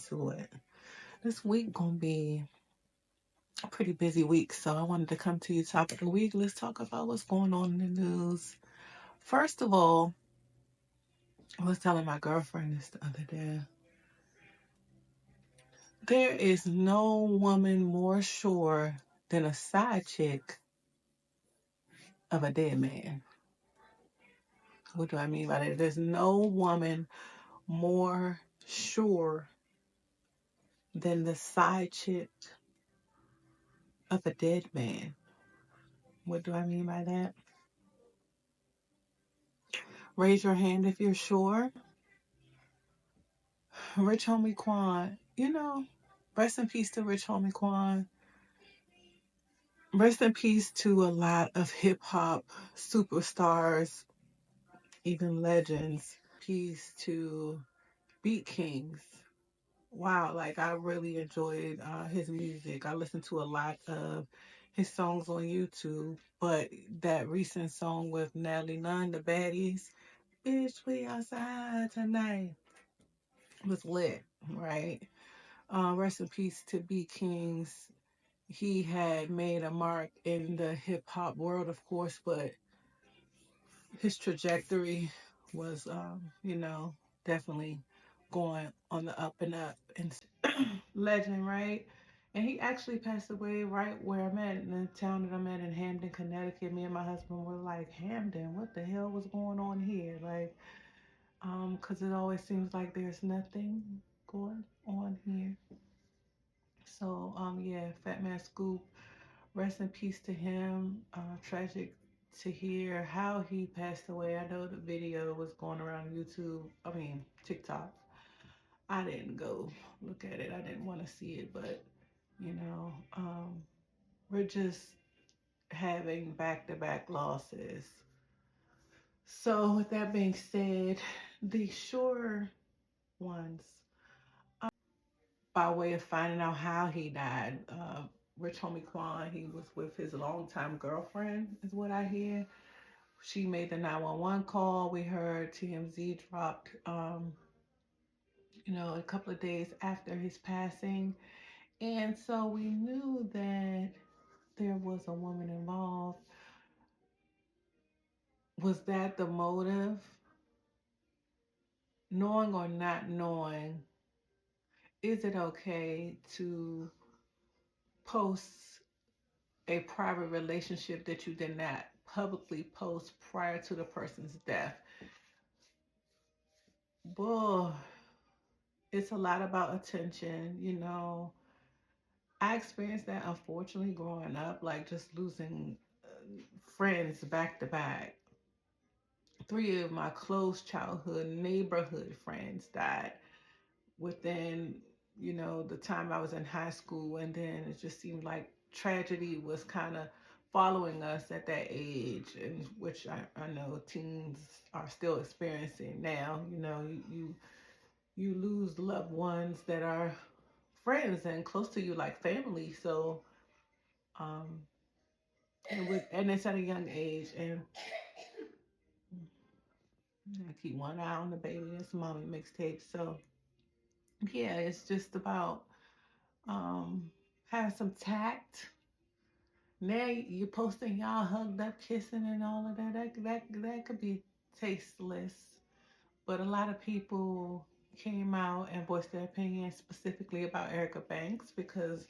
into it. This week gonna be a pretty busy week, so I wanted to come to you top of the week. Let's talk about what's going on in the news. First of all, I was telling my girlfriend this the other day. There is no woman more sure than a side chick of a dead man. What do I mean by that? There's no woman more sure than the side chick of a dead man. What do I mean by that? Raise your hand if you're sure. Rich Homie Quan, rest in peace to Rich Homie Quan. Rest in peace to a lot of hip hop superstars, even legends. Peace to Beat Kings. Wow, like I really enjoyed his music. I listened to a lot of his songs on YouTube, but that recent song with Natalie Nunn, The Baddies, Bitch, we outside tonight, was lit, right? Rest in peace to B Kings. He had made a mark in the hip hop world, of course, but his trajectory was, definitely going on the up and up. And legend, right? And he actually passed away right where I'm at, in the town that I'm at in Hamden, Connecticut. Me and my husband were like, Hamden, what the hell was going on here? Like, because it always seems like there's nothing going on here. So, yeah, Fat Man Scoop, rest in peace to him. Tragic to hear how he passed away. I know the video was going around YouTube, TikTok. I didn't go look at it. I didn't want to see it, but you know, we're just having back to back losses. So, with that being said, the sure ones, by way of finding out how he died, Rich Homie Quan, he was with his longtime girlfriend, is what I hear. She made the 911 call. We heard TMZ dropped, a couple of days after his passing. And so we knew that there was a woman involved. Was that the motive? Knowing or not knowing, is it okay to post a private relationship that you did not publicly post prior to the person's death? Boy, it's a lot about attention. I experienced that, unfortunately, growing up, like just losing friends back to back. Three of my close childhood neighborhood friends died within, the time I was in high school. And then it just seemed like tragedy was kind of following us at that age, and which I know teens are still experiencing now. You lose loved ones that are friends and close to you like family. So um and it's at a young age. And I keep one eye on the baby. It's mommy mixtape. So yeah, it's just about um having some tact. Now you're posting y'all hugged up, kissing, and all of that. That could be tasteless. But a lot of people came out and voiced their opinion specifically about Erica Banks, because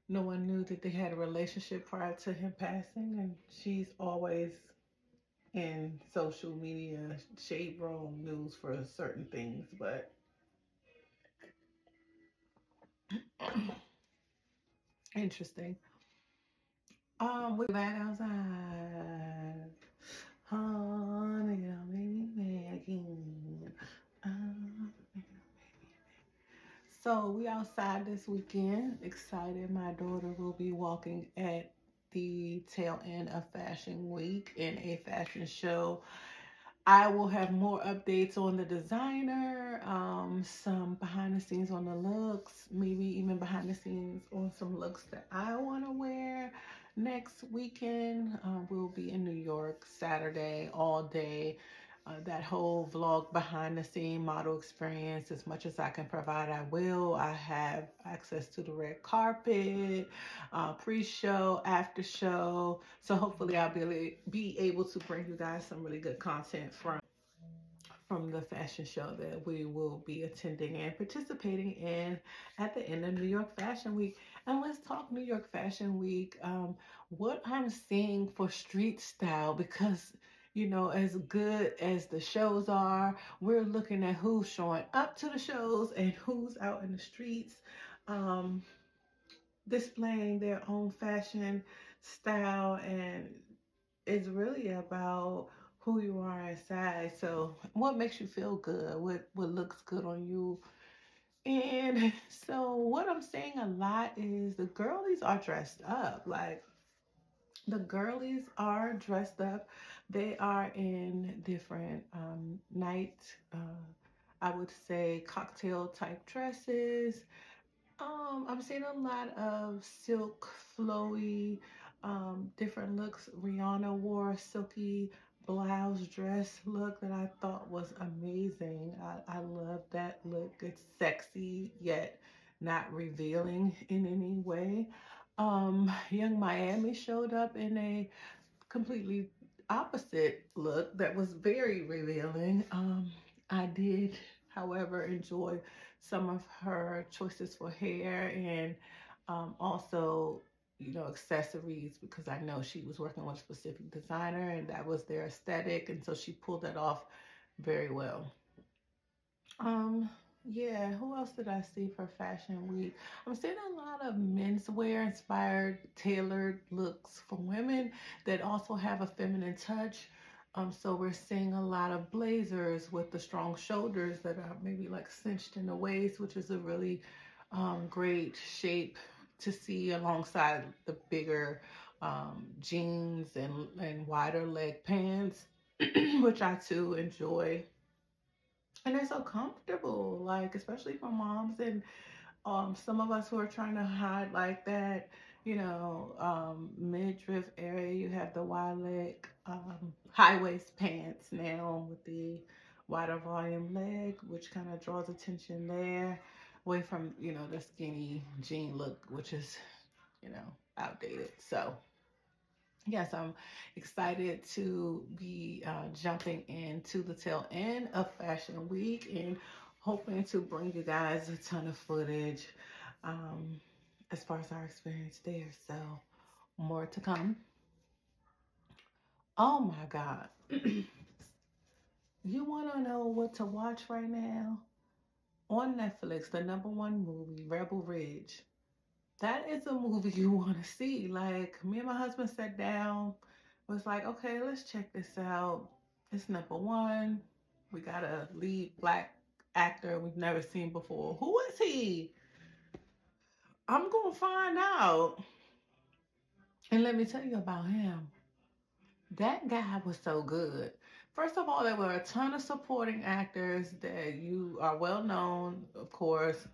no one knew that they had a relationship prior to him passing, and she's always in social media shade room news for certain things. But interesting. We back outside. Honey, don't make me mad again. Um, so we outside this weekend. Excited. My daughter will be walking at the tail end of Fashion Week in a fashion show. I will have more updates on the designer, some behind the scenes on the looks, maybe even behind the scenes on some looks that I want to wear next weekend. We'll be in New York Saturday all day. that whole vlog behind the scene model experience. As much as I can provide, I will. I have access to the red carpet, pre-show, after show. So hopefully I'll be able to bring you guys some really good content from the fashion show that we will be attending and participating in at the end of New York Fashion Week. And let's talk New York Fashion Week. What I'm seeing for street style, because as good as the shows are, we're looking at who's showing up to the shows and who's out in the streets, um, displaying their own fashion style, and it's really about who you are inside. So what makes you feel good? What looks good on you? And so what I'm saying a lot is the girlies are dressed up. Like the girlies are dressed up. They are in different night, I would say cocktail type dresses. I'm seeing a lot of silk, flowy, different looks. Rihanna wore a silky blouse dress look that I thought was amazing. I love that look. It's sexy yet not revealing in any way. Young Miami showed up in a completely opposite look that was very revealing. I did, however, enjoy some of her choices for hair and also, accessories, because I know she was working with a specific designer and that was their aesthetic. And so she pulled that off very well. Um, yeah, who else did I see for Fashion Week? I'm seeing a lot of menswear inspired, tailored looks for women that also have a feminine touch. So we're seeing a lot of blazers with the strong shoulders that are maybe like cinched in the waist, which is a really great shape to see alongside the bigger jeans and wider leg pants, which I too enjoy, and they're so comfortable, like especially for moms and some of us who are trying to hide like that, midriff area. You have the wide leg, high waist pants now with the wider volume leg, which kind of draws attention there, away from the skinny jean look, which is outdated. So yes, I'm excited to be jumping into the tail end of Fashion Week and hoping to bring you guys a ton of footage um, as far as our experience there. So, more to come. Oh my God. You want to know what to watch right now? On Netflix, the number one movie, Rebel Ridge. That is a movie you want to see. Like, me and my husband sat down, was like, okay, let's check this out. It's number one. We got a lead black actor we've never seen before. Who is he? I'm going to find out. And let me tell you about him. That guy was so good. First of all, there were a ton of supporting actors that you are well known, of course.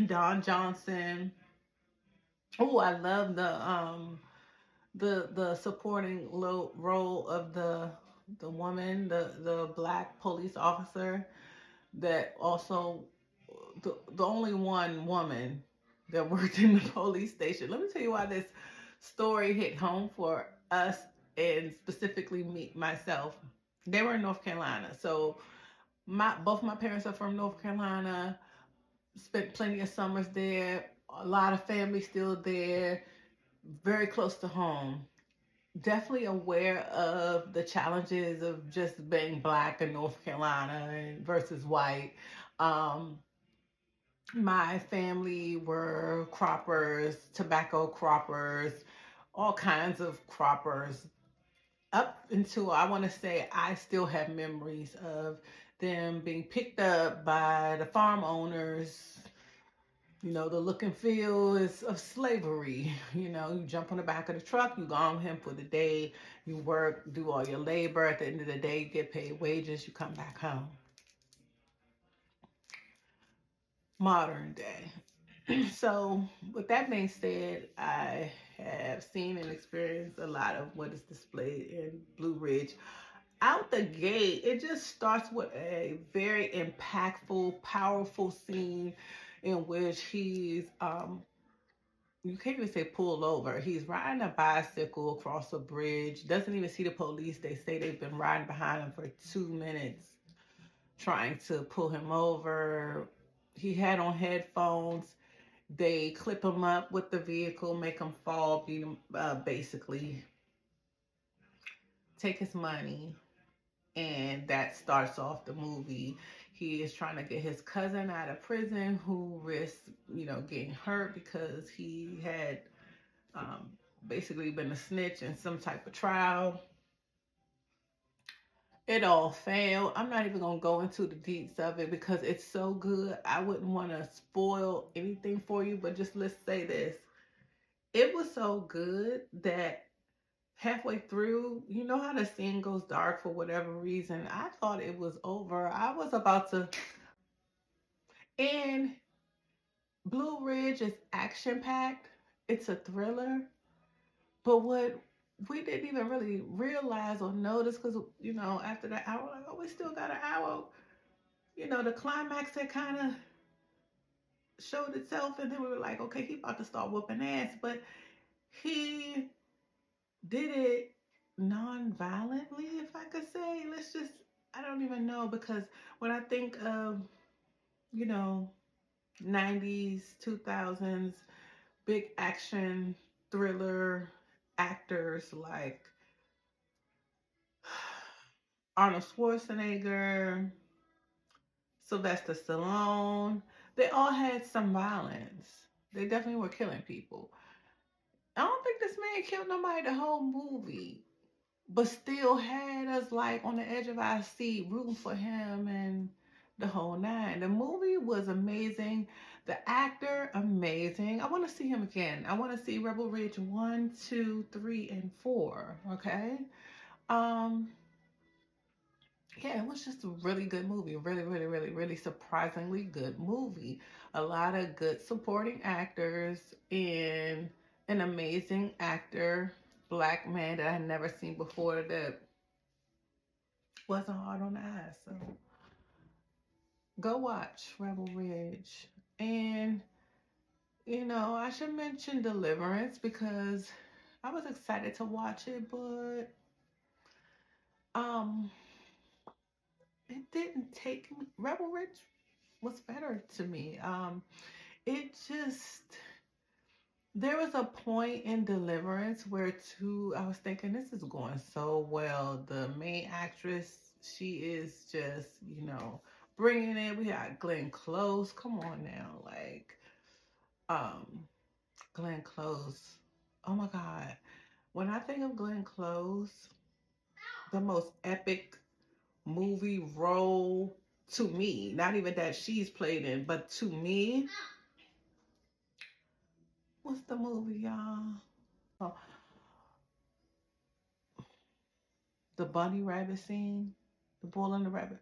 Don Johnson. Oh, I love the supporting role of the woman, the black police officer that also the only one woman that worked in the police station. Let me tell you why this story hit home for us, and specifically me myself. They were in North Carolina, so both my parents are from North Carolina. Spent plenty of summers there. A lot of family still there. Very close to home. Definitely aware of the challenges of just being black in North Carolina and versus white. Um, my family were croppers, tobacco croppers, all kinds of croppers. Up until I want to say I still have memories of them being picked up by the farm owners. The look and feel is of slavery. You jump on the back of the truck, you go on him for the day, you work, do all your labor. At the end of the day, you get paid wages, you come back home. Modern day. So, with that being said, I have seen and experienced a lot of what is displayed in Blue Ridge. out the gate, it just starts with a very impactful, powerful scene in which he's you can't even say pulled over. He's riding a bicycle across a bridge, doesn't even see the police. They say they've been riding behind him for 2 minutes trying to pull him over. He had on headphones. They clip him up with the vehicle, make him fall, beat him, basically take his money, and that starts off the movie. He is trying to get his cousin out of prison, who risks, getting hurt because he had um, basically been a snitch in some type of trial. It all failed. I'm not even gonna go into the deets of it because it's so good. I wouldn't want to spoil anything for you, but just let's say this: it was so good that halfway through, you know how the scene goes dark for whatever reason. I thought it was over. I was about to. And Blue Ridge is action packed. It's a thriller. But what we didn't even really realize or notice, because, after that hour, like, oh, we still got an hour. The climax had kind of showed itself. And then we were like, okay, he about to start whooping ass. But he did it non-violently, if I could say. I don't even know, because when I think of, you know, 90s, 2000s, big action thriller actors like Arnold Schwarzenegger, Sylvester Stallone, they all had some violence. They definitely were killing people. I don't think this man killed nobody the whole movie, but still had us like on the edge of our seat rooting for him and the whole nine. The movie was amazing. The actor, amazing. I want to see him again. I want to see Rebel Ridge 1, 2, 3, and 4. Okay. Um, yeah, it was just a really good movie. Really, really, really, really surprisingly good movie. A lot of good supporting actors and an amazing actor, black man that I had never seen before that wasn't hard on the eyes. So go watch Rebel Ridge. And, I should mention Deliverance because I was excited to watch it, but um it didn't take me. Rebel Ridge was better to me. It just there was a point in Deliverance where I was thinking this is going so well. The main actress, she is just, bringing it. We got Glenn Close. Come on now, like, um, Glenn Close. Oh my God. When I think of Glenn Close, the most epic movie role to me, not even that she's played in, but to me, what's the movie, y'all? Oh, the bunny rabbit scene, the bull and the rabbit.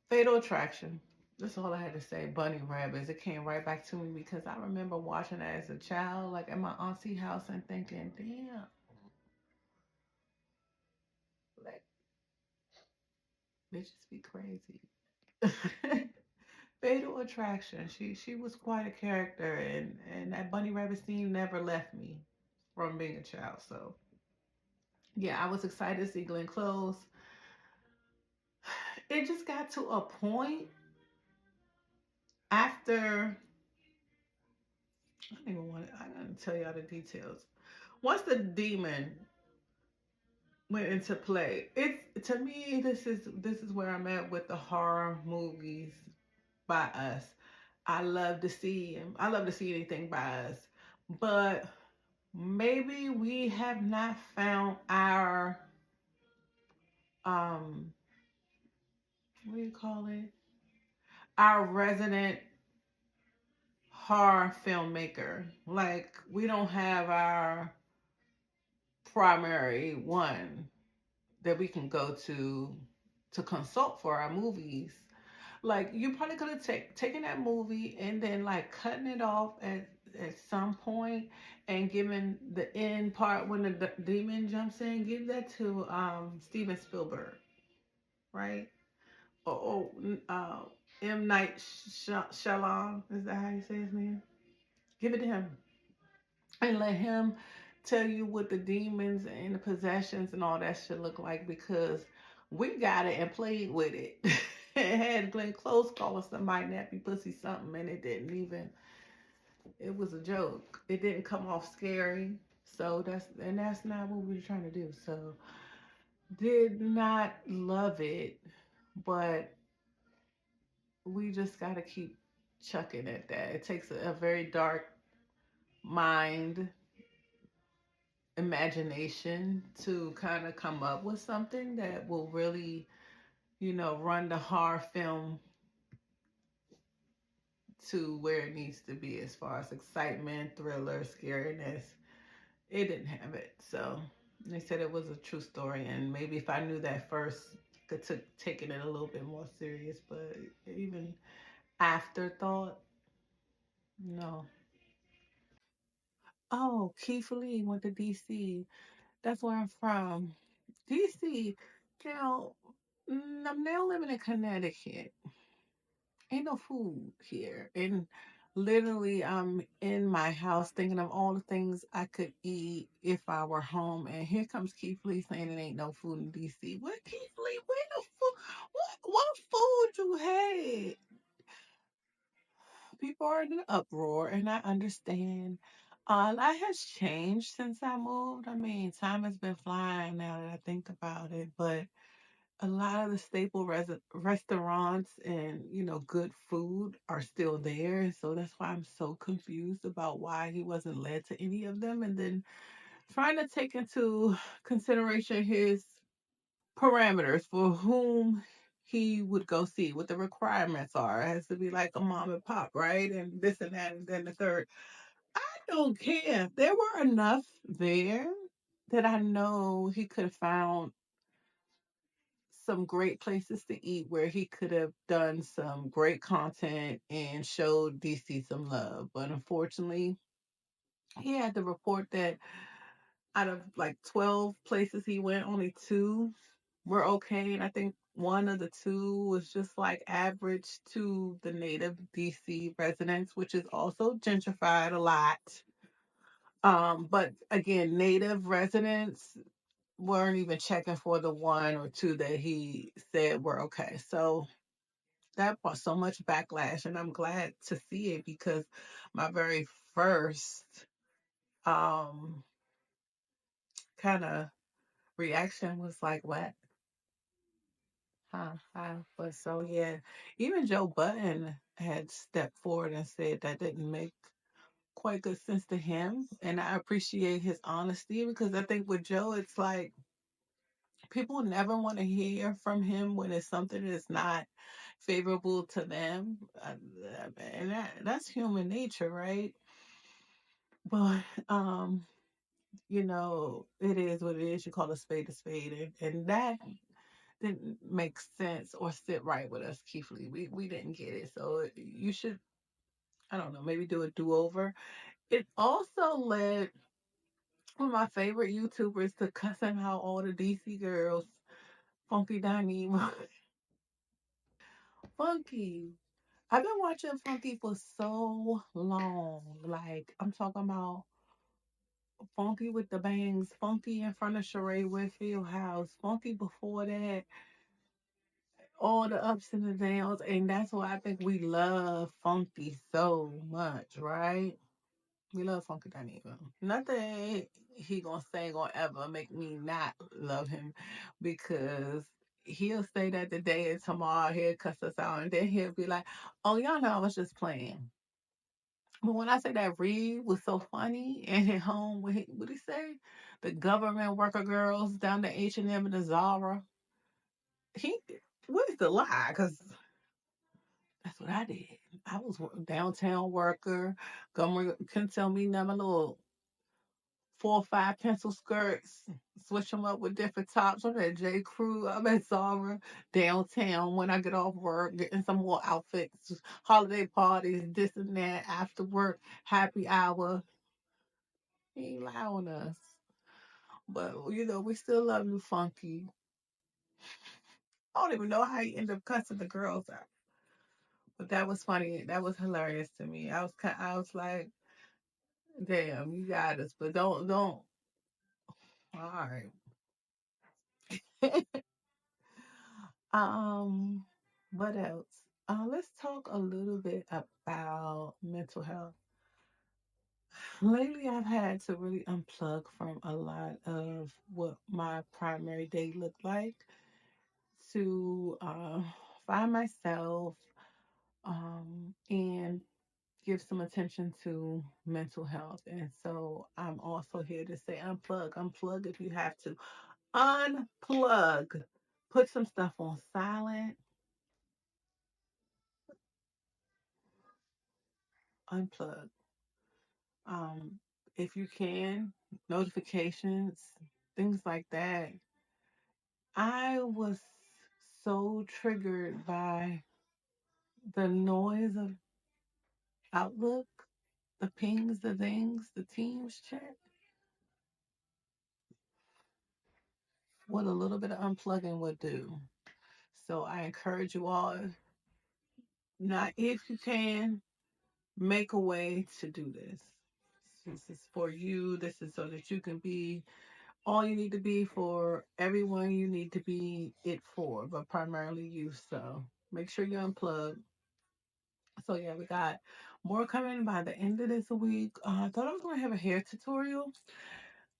Fatal Attraction. That's all I had to say. Bunny rabbits. It came right back to me because I remember watching that as a child, like at my auntie house, and thinking, damn, like bitches be crazy. Fatal Attraction. She was quite a character, and that bunny rabbit scene never left me from being a child. So yeah, I was excited to see Glenn Close. It just got to a point after I don't even want to. I'm gonna tell y'all the details. Once the demon went into play, it's to me this is where I'm at with the horror movies by us. I love to see them. I love to see anything by us, but maybe we have not found our what do you call it? Our resident horror filmmaker. Like we don't have our primary one that we can go to consult for our movies. Like you probably could have taken that movie and then like cutting it off at at some point, and giving the end part when the demon jumps in, give that to Steven Spielberg, right? Or M Night Shyamalan, is that how you say his name? Give it to him and let him tell you what the demons and the possessions and all that should look like, because we got it and played with it. It had Glenn Close calling somebody nappy pussy something, and it didn't even. It was a joke. It didn't come off scary. So that's not what we were trying to do. So did not love it, but we just got to keep chucking at that. It takes a very dark mind, imagination to kind of come up with something that will really, run the horror film to where it needs to be as far as excitement, thriller, scariness. It didn't have it. So they said it was a true story, and maybe if I knew that first, could took taking it a little bit more serious. But even afterthought, no. Oh, Keith Lee went to DC. That's where I'm from. DC. Now, I'm now living in Connecticut. Ain't no food here. And literally, I'm in my house thinking of all the things I could eat if I were home. And here comes Keith Lee saying it ain't no food in DC. What, Keith Lee? Where the food? What food you had? People are in an uproar, and I understand. A lot has changed since I moved. I mean, time has been flying now that I think about it, but a lot of the staple restaurants and good food are still there, so that's why I'm so confused about why he wasn't led to any of them, and then trying to take into consideration his parameters for whom he would go see, what the requirements are. It has to be like a mom and pop, right? And this and that and then the third. I don't care. There were enough there that I know he could have found some great places to eat where he could have done some great content and showed DC some love. But unfortunately, he had to report that out of like 12 places he went, only two were okay. And I think one of the two was just like average to the native DC residents, which is also gentrified a lot. But again, native residents weren't even checking for the one or two that he said were okay. So that brought so much backlash, and I'm glad to see it because my very first um kind of reaction was like, "What? Huh? Huh?" But so yeah, even Joe Button had stepped forward and said that didn't make quite good sense to him, and I appreciate his honesty because I think with Joe, it's like people never want to hear from him when it's something that's not favorable to them, and that's human nature, right? But it is what it is. You call a spade, and that didn't make sense or sit right with us, Keith Lee. We didn't get it, so you should, I don't know, maybe do a do over. It also led one of my favorite YouTubers to cussing out all the DC girls, Funky Diney, Funky. I've been watching Funky for so long. Like, I'm talking about Funky with the bangs, Funky in front of Sheree Whitfield house, Funky before that, all the ups and the downs. And that's why I think we love Funky so much, right? We love Funky Dineva. Nothing he gonna say gonna ever make me not love him, because he'll say that today and tomorrow he'll cuss us out, and then he'll be like, "Oh, y'all know I was just playing." But when I say that Reed was so funny and hit home, what he say? The government worker girls down to H&M and the Zara. He, what is the lie? Because that's what I did. I was downtown worker. Government couldn't tell me nothing. My little 4 or 5 pencil skirts, switch them up with different tops. I'm at J. Crew, I'm at Zara, downtown when I get off work, getting some more outfits, holiday parties, this and that, after work, happy hour. He ain't allowing us. But, we still love you, Funky. I don't even know how he ended up cussing the girls out. But that was funny. That was hilarious to me. I was like, damn, you got us, but don't. All right. Um, what else? Let's talk a little bit about mental health. Lately, I've had to really unplug from a lot of what my primary day looked like to find myself and give some attention to mental health. And so I'm also here to say unplug if you have to. Unplug. Put some stuff on silent. Unplug. Um, if you can, notifications, things like that. I was so triggered by the noise of Outlook, the pings, the things, the Teams chat. What a little bit of unplugging would do. So I encourage you all, not if you can, make a way to do this. This is for you. This is so that you can be all you need to be for everyone you need to be it for, but primarily you. So make sure you unplug. So yeah, we got more coming by the end of this week. I thought I was gonna have a hair tutorial.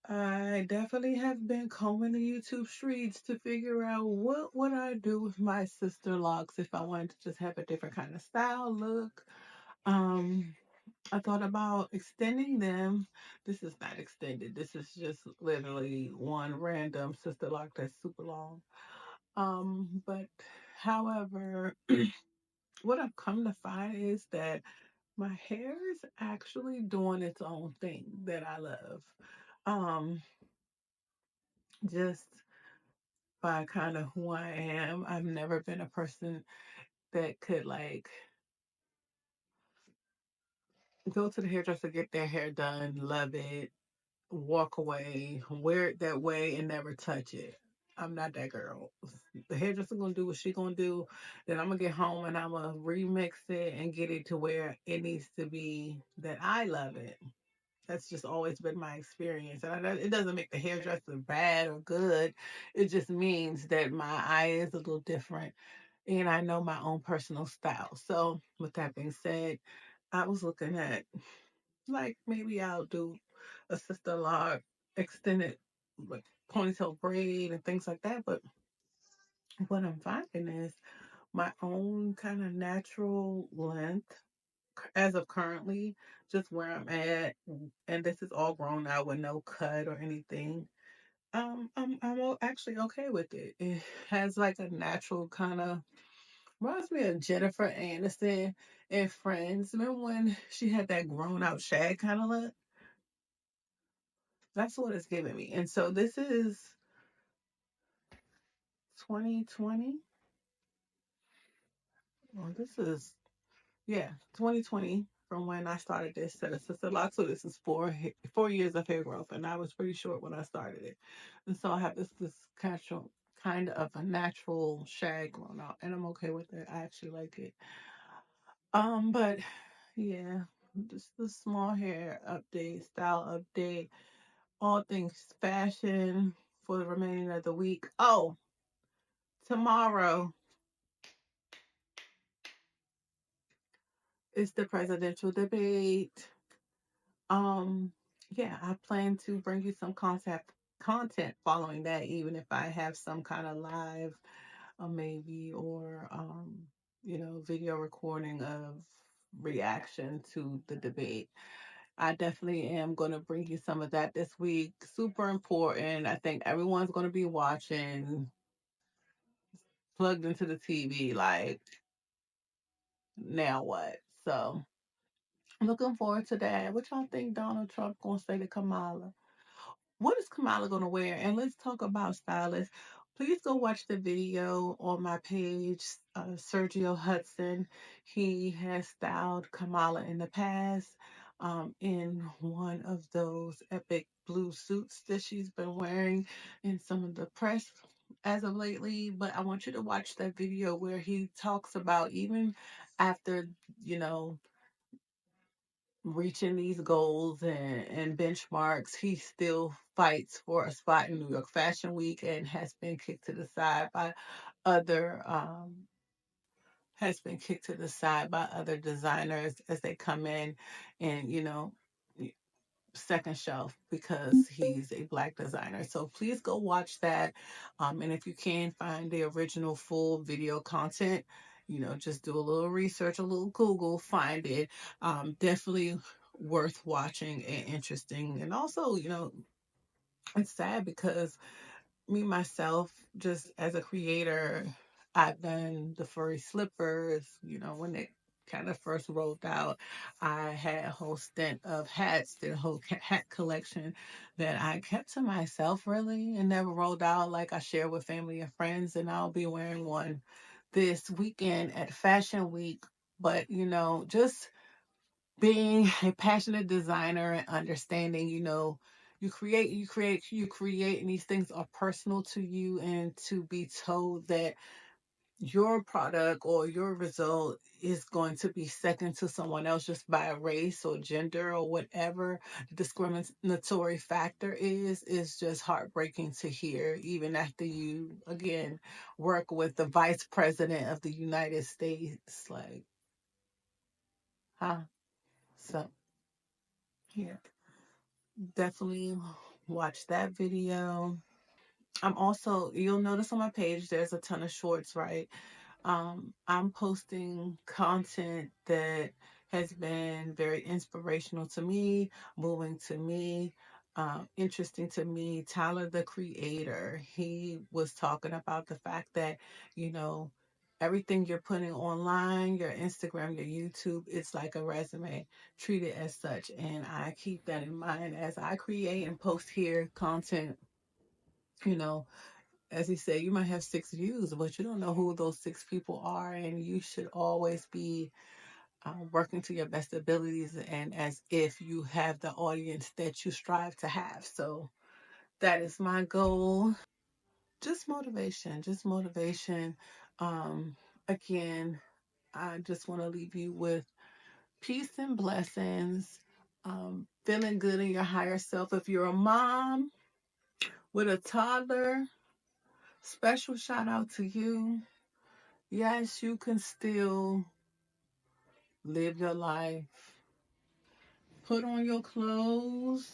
I definitely have been combing the YouTube streets to figure out what would I do with my sister locks if I wanted to just have a different kind of style look. Um, I thought about extending them. This is not extended. This is just literally one random sister lock that's super long. But however, what I've come to find is that my hair is actually doing its own thing that I love. Um, just by kind of who I am, I've never been a person that could like go to the hairdresser, get their hair done, love it, walk away, wear it that way, and never touch it. I'm not that girl. The hairdresser gonna do what she gonna do. Then I'm gonna get home and I'm gonna remix it and get it to where it needs to be that I love it. That's just always been my experience. And it doesn't make the hairdresser bad or good. It just means that my eye is a little different and I know my own personal style. So, with that being said, I was looking at like maybe I'll do a sister lock, extended like ponytail braid and things like that. But what I'm finding is my own kind of natural length as of currently, just where I'm at, and this is all grown out with no cut or anything. Actually okay with it. It has like a natural kind of reminds me of Jennifer Aniston and Friends. Remember when she had that grown out shag kind of look? That's what it's giving me. And so this is 2020. Well, this is, yeah, 2020 from when I started this set of sister locks. So this is 4 years of hair growth, and I was pretty short when I started it. And so I have this kind of a natural shag grown out, and I'm okay with it. I actually like it. But yeah, just the small hair update, style update, all things fashion for the remaining of the week. Oh, tomorrow is the presidential debate. Um, yeah, I plan to bring you some content following that, even if I have some kind of live, maybe or video recording of reaction to the debate. I definitely am going to bring you some of that this week. Super important. I think everyone's going to be watching, plugged into the TV, like, now what? So, looking forward to that. What y'all think Donald Trump going to say to Kamala? what is Kamala going to wear? And let's talk about stylists. Please go watch the video on my page. Sergio Hudson, he has styled Kamala in the past in one of those epic blue suits that she's been wearing in some of the press as of lately. But I want you to watch that video where he talks about even after, you know, reaching these goals and benchmarks, he still fights for a spot in New York Fashion Week and other has been kicked to the side by other designers as they come in and second shelf because he's a black designer. So please go watch that. And if you can find the original full video content, just do a little research, a little Google, find it. Definitely worth watching and interesting. And also, it's sad because me myself, just as a creator, I've done the furry slippers, when they kind of first rolled out. I had a whole stint of hats, the whole hat collection that I kept to myself really and never rolled out. Like I share with family and friends, and I'll be wearing one this weekend at Fashion Week. But just being a passionate designer and understanding, you create, and these things are personal to you, and to be told that your product or your result is going to be second to someone else just by race or gender or whatever the discriminatory factor is just heartbreaking to hear, even after you again work with the vice president of the United States. Like, huh? So yeah, definitely watch that video. You'll notice on my page, there's a ton of shorts, right? I'm posting content that has been very inspirational to me, moving to me, interesting to me. Tyler, the creator, he was talking about the fact that, you know, everything you're putting online, your Instagram, your YouTube, it's like a resume. Treat it as such. And I keep that in mind as I create and post here content, you know, as he said, you might have 6 views, but you don't know who those 6 people are, and you should always be working to your best abilities and as if you have the audience that you strive to have. So that is my goal. Just motivation, just motivation. Um, Again, I just want to leave you with peace and blessings. Feeling good in your higher self. If you're a mom with a toddler, special shout out to you. Yes, you can still live your life. Put on your clothes.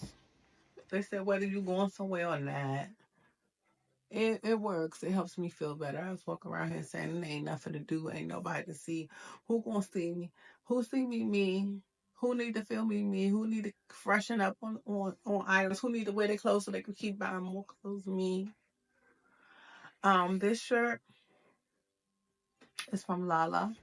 They said whether you're going somewhere or not, it works. It helps me feel better. I was walking around here saying there ain't nothing to do, ain't nobody to see. Who gonna see me? Who see me? Me. Who need to feel me? Me. Who need to freshen up on items? Who need to wear their clothes so they can keep buying more clothes? Me. This shirt is from Lala.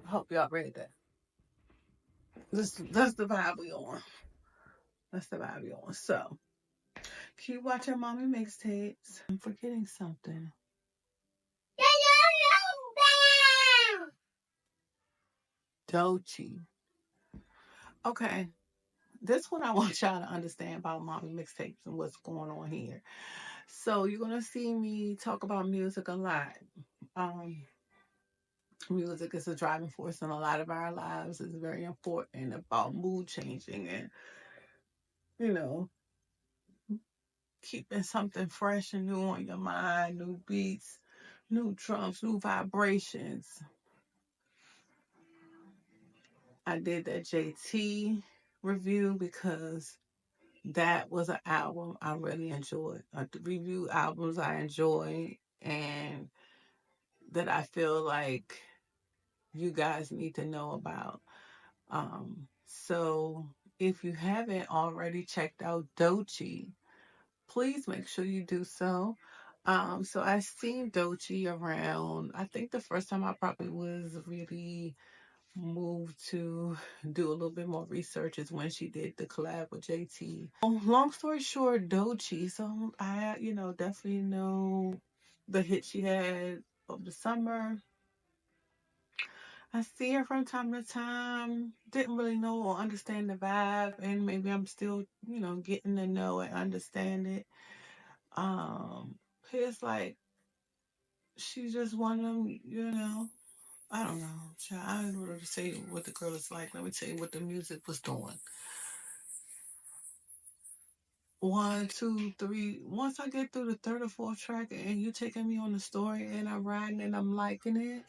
Hope y'all read that. That's the vibe we on. That's the vibe we on. So keep watching mommy mixtapes. I'm forgetting something. Doechi. Okay. This one I want y'all to understand about mommy mixtapes and what's going on here. So you're gonna see me talk about music a lot. Um, Music is a driving force in a lot of our lives. It's very important about mood changing and you know keeping something fresh and new on your mind, new beats, new drums, new vibrations. I did that JT review because that was an album I really enjoyed. Review albums I enjoy and that I feel like you guys need to know about. So if you haven't already checked out Doechi, please make sure you do so. So I seen Doechi around. I think the first time I probably was really moved to do a little bit more research is when she did the collab with JT. Long story short, Doechi. So I, definitely know the hit she had over the summer. I see her from time to time. Didn't really know or understand the vibe, and maybe I'm still, getting to know and understand it. It's like she's just one of them. I don't know. I don't know to say what the girl is like. Let me tell you what the music was doing. One, two, three. Once I get through the third or fourth track and you taking me on the story and I'm riding and I'm liking it,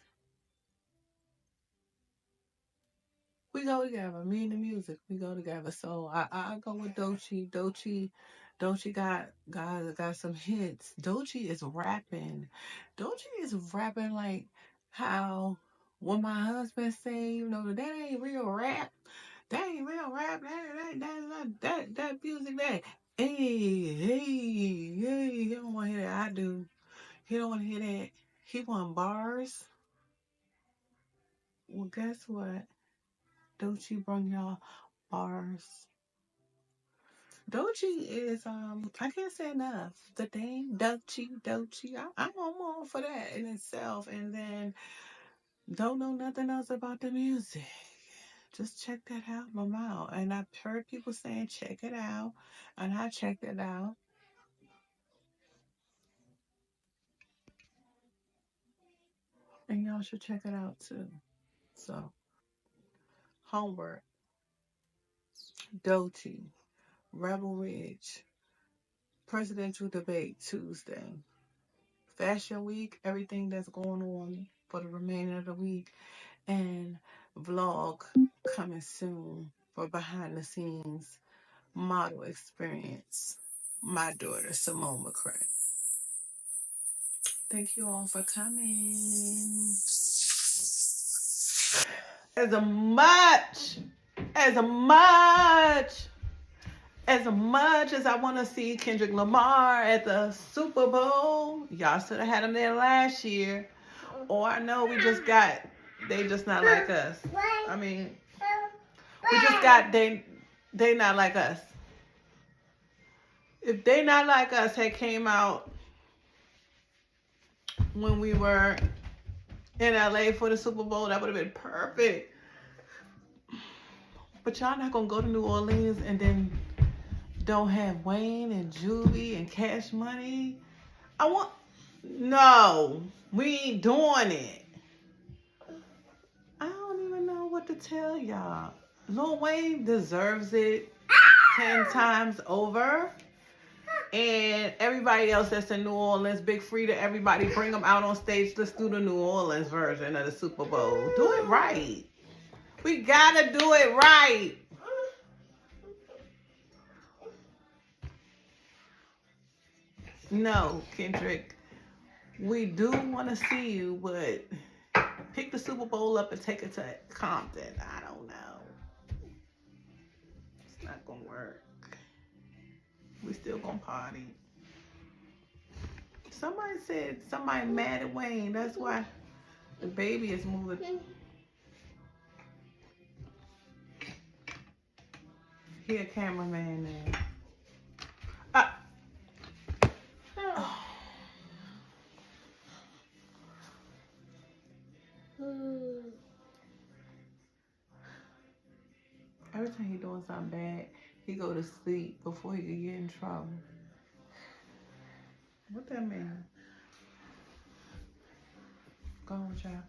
we go together. Me and the music, we go together. So I go with Doechi. Doechi got some hits. Doechi is rapping. Doechi is rapping like how when my husband say, that ain't real rap. That ain't real rap. That music that. Hey, he don't want to hear that. I do. He don't want to hear that. He want bars. Well, guess what? Doechi bring y'all bars. Doechi is I can't say enough. The name Doechi. I'm all for that in itself. And then don't know nothing else about the music. Just check that album out. And I've heard people saying check it out, and I checked it out. And y'all should check it out too. So homework, Doechi, Rebel Ridge, presidential debate Tuesday. Fashion Week, everything that's going on for the remainder of the week, and vlog coming soon for behind the scenes model experience. My daughter, Simone McCray. Thank you all for coming. As much, as much, as much as I want to see Kendrick Lamar at the Super Bowl, y'all should have had him there last year. Or I know they just not like us. I mean, they not like us. If they not like us had came out when we were in LA for the Super Bowl, that would have been perfect. But y'all not gonna go to New Orleans and then don't have Wayne and Juvie and Cash Money. No, we ain't doing it. I don't even know what to tell y'all. Lil Wayne deserves it 10 times over. And everybody else that's in New Orleans, Big Frida, everybody, bring them out on stage. Let's do the New Orleans version of the Super Bowl. Do it right. We gotta do it right. No, Kendrick, we do want to see you, but pick the Super Bowl up and take it to Compton. I don't know. It's not gonna work. We still gonna party. Somebody said somebody mad at Wayne. That's why the baby is moving. He a cameraman now. Oh. Every time he doing something bad, he go to sleep before he can get in trouble. What that mean? Go on, child.